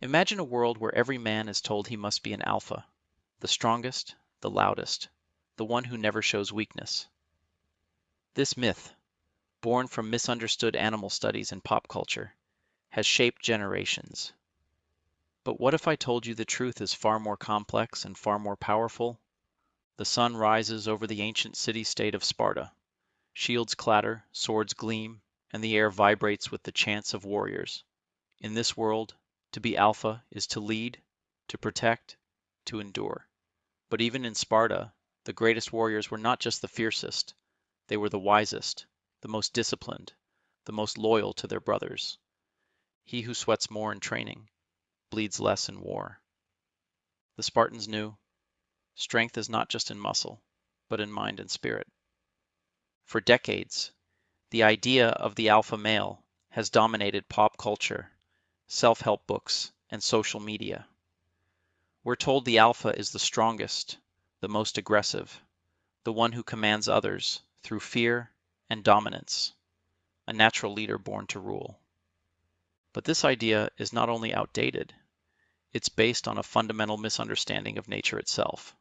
Imagine a world where every man is told he must be an alpha, the strongest, the loudest, the one who never shows weakness. This myth, born from misunderstood animal studies and pop culture, has shaped generations. But what if I told you the truth is far more complex and far more powerful? The sun rises over the ancient city-state of Sparta. Shields clatter, swords gleam, and the air vibrates with the chants of warriors. In this world, to be alpha is to lead, to protect, to endure. But even in Sparta, the greatest warriors were not just the fiercest, they were the wisest, the most disciplined, the most loyal to their brothers. He who sweats more in training bleeds less in war. The Spartans knew strength is not just in muscle, but in mind and spirit. For decades, the idea of the alpha male has dominated pop culture, self-help books, and social media. We're told the alpha is the strongest, the most aggressive, the one who commands others through fear and dominance, a natural leader born to rule. But this idea is not only outdated, it's based on a fundamental misunderstanding of nature itself.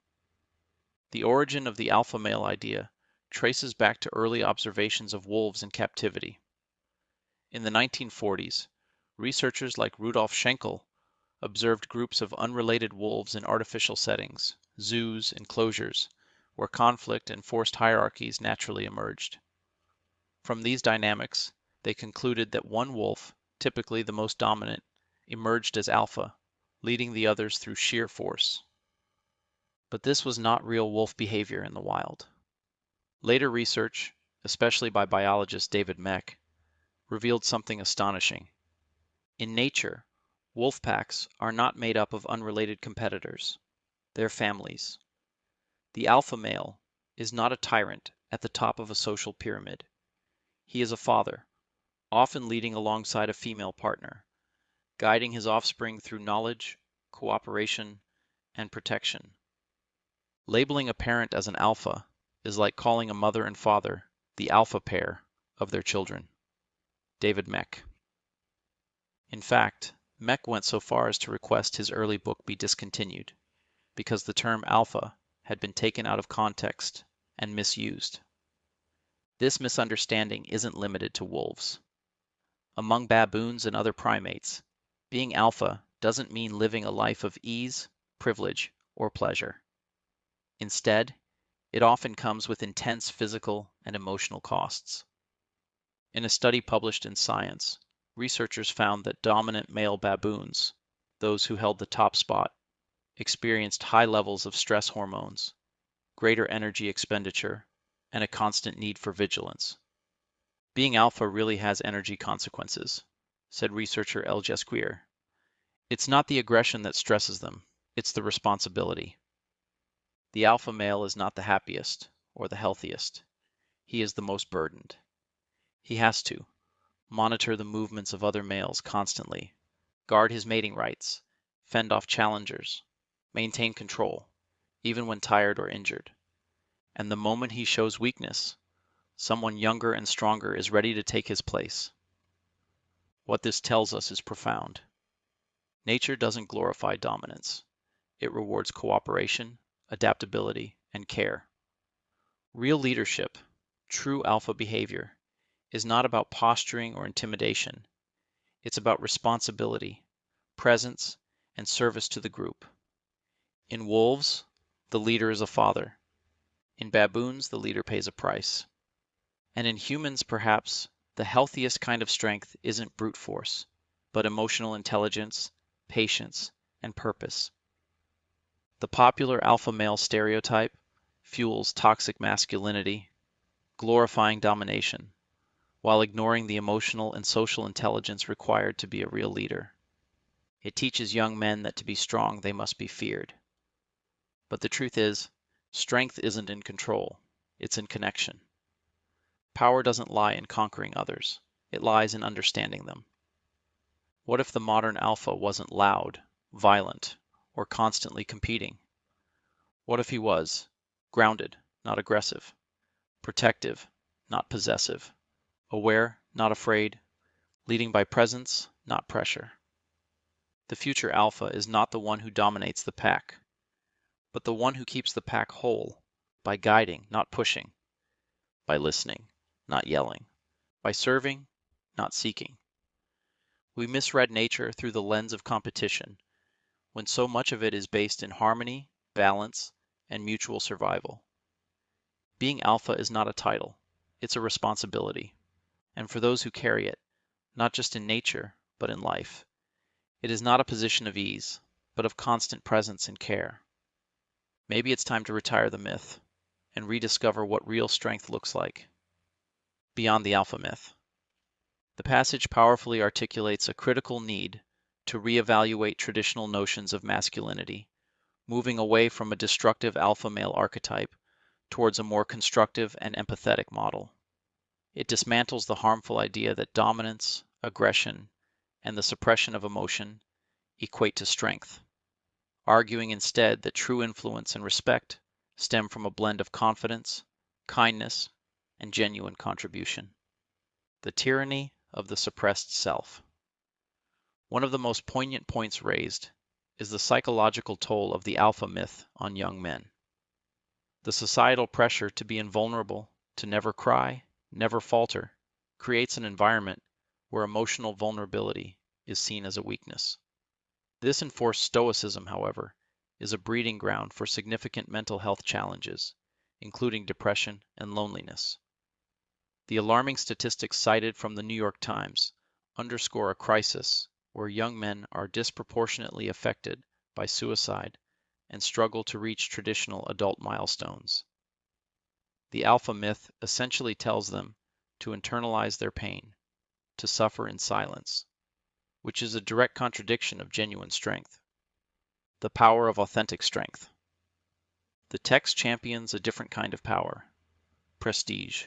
The origin of the alpha male idea traces back to early observations of wolves in captivity. In the 1940s, researchers like Rudolf Schenkel observed groups of unrelated wolves in artificial settings, zoos, enclosures, where conflict and forced hierarchies naturally emerged. From these dynamics, they concluded that one wolf, typically the most dominant, emerged as alpha, leading the others through sheer force. But this was not real wolf behavior in the wild. Later research, especially by biologist David Mech, revealed something astonishing. In nature, wolf packs are not made up of unrelated competitors. They're families. The alpha male is not a tyrant at the top of a social pyramid. He is a father, often leading alongside a female partner, guiding his offspring through knowledge, cooperation, and protection. Labeling a parent as an alpha is like calling a mother and father the alpha pair of their children. David Mech. In fact, Mech went so far as to request his early book be discontinued, because the term alpha had been taken out of context and misused. This misunderstanding isn't limited to wolves. Among baboons and other primates, being alpha doesn't mean living a life of ease, privilege, or pleasure. Instead, it often comes with intense physical and emotional costs. In a study published in Science, researchers found that dominant male baboons, those who held the top spot, experienced high levels of stress hormones, greater energy expenditure, and a constant need for vigilance. Being alpha really has energy consequences, said researcher El Jesquir. It's not the aggression that stresses them, it's the responsibility. The alpha male is not the happiest or the healthiest. He is the most burdened. He has to monitor the movements of other males constantly, guard his mating rights, fend off challengers, maintain control, even when tired or injured. And the moment he shows weakness, someone younger and stronger is ready to take his place. What this tells us is profound. Nature doesn't glorify dominance. It rewards cooperation, adaptability, and care. Real leadership, true alpha behavior, is not about posturing or intimidation. It's about responsibility, presence, and service to the group. In wolves, the leader is a father. In baboons, the leader pays a price. And in humans, perhaps, the healthiest kind of strength isn't brute force, but emotional intelligence, patience, and purpose. The popular alpha male stereotype fuels toxic masculinity, glorifying domination, while ignoring the emotional and social intelligence required to be a real leader. It teaches young men that to be strong they must be feared. But the truth is, strength isn't in control, it's in connection. Power doesn't lie in conquering others, it lies in understanding them. What if the modern alpha wasn't loud, violent, or constantly competing? What if he was grounded, not aggressive, protective, not possessive, aware, not afraid, leading by presence, not pressure? The future alpha is not the one who dominates the pack, but the one who keeps the pack whole by guiding, not pushing, by listening, not yelling, by serving, not seeking. We misread nature through the lens of competition, when so much of it is based in harmony, balance, and mutual survival. Being alpha is not a title, it's a responsibility. And for those who carry it, not just in nature, but in life, it is not a position of ease, but of constant presence and care. Maybe it's time to retire the myth and rediscover what real strength looks like. Beyond the alpha myth. The passage powerfully articulates a critical need to reevaluate traditional notions of masculinity, moving away from a destructive alpha male archetype towards a more constructive and empathetic model. It dismantles the harmful idea that dominance, aggression, and the suppression of emotion equate to strength, arguing instead that true influence and respect stem from a blend of confidence, kindness, and genuine contribution. The tyranny of the suppressed self. One of the most poignant points raised is the psychological toll of the alpha myth on young men. The societal pressure to be invulnerable, to never cry, never falter, creates an environment where emotional vulnerability is seen as a weakness. This enforced stoicism, however, is a breeding ground for significant mental health challenges, including depression and loneliness. The alarming statistics cited from the New York Times underscore a crisis where young men are disproportionately affected by suicide and struggle to reach traditional adult milestones. The alpha myth essentially tells them to internalize their pain, to suffer in silence, which is a direct contradiction of genuine strength. The power of authentic strength. The text champions a different kind of power, prestige.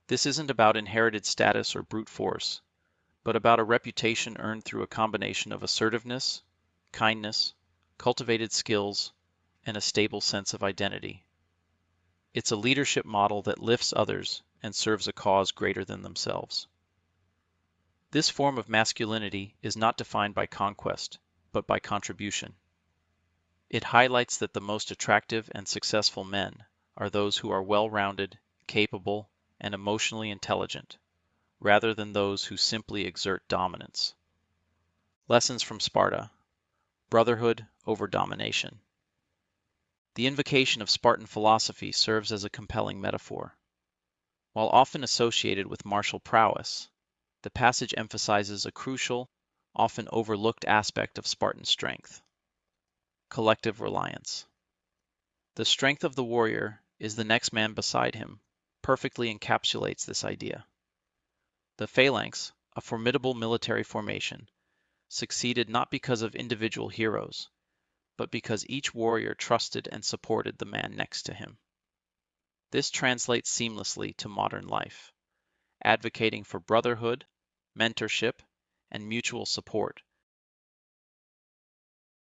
This isn't about inherited status or brute force, but about a reputation earned through a combination of assertiveness, kindness, cultivated skills, and a stable sense of identity. It's a leadership model that lifts others and serves a cause greater than themselves. This form of masculinity is not defined by conquest, but by contribution. It highlights that the most attractive and successful men are those who are well-rounded, capable, and emotionally intelligent, rather than those who simply exert dominance. Lessons from Sparta. Brotherhood over domination. The invocation of Spartan philosophy serves as a compelling metaphor. While often associated with martial prowess, the passage emphasizes a crucial, often overlooked aspect of Spartan strength: collective reliance. The strength of the warrior is the next man beside him perfectly encapsulates this idea. The phalanx, a formidable military formation, succeeded not because of individual heroes, but because each warrior trusted and supported the man next to him. This translates seamlessly to modern life, advocating for brotherhood, mentorship, and mutual support